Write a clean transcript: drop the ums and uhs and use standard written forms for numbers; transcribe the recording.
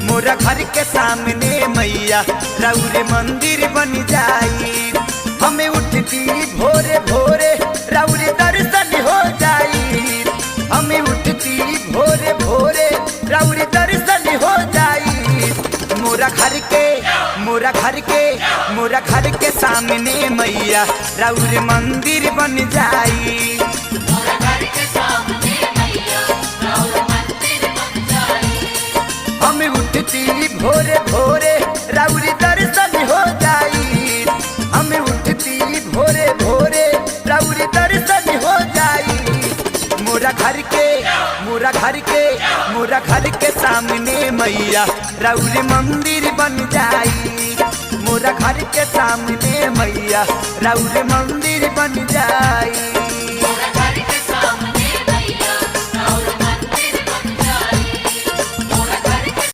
मोरा घर के सामने मैया राउर मंदिर बन जाई। हमें उठती भोरे भोरे राउर दर्शन हो जाई। हमें उठती भोरे भोरे राउर दर्शन हो जाई। मोरा घर के सामने मैया राउर मंदिर बन जाई। मोरा घर के सामने मैया राउर मंदिर बन जाई। हमें उठती भोरे भोरे राउर दर्शन हो जाई। हमें उठती भोरे भोरे राउर दर्शन हो जाई। मोरा घर के सामने मैया राउर मंदिर बन जाई। मोरा घर के सामने मैया राउर मंदिर बन जाई।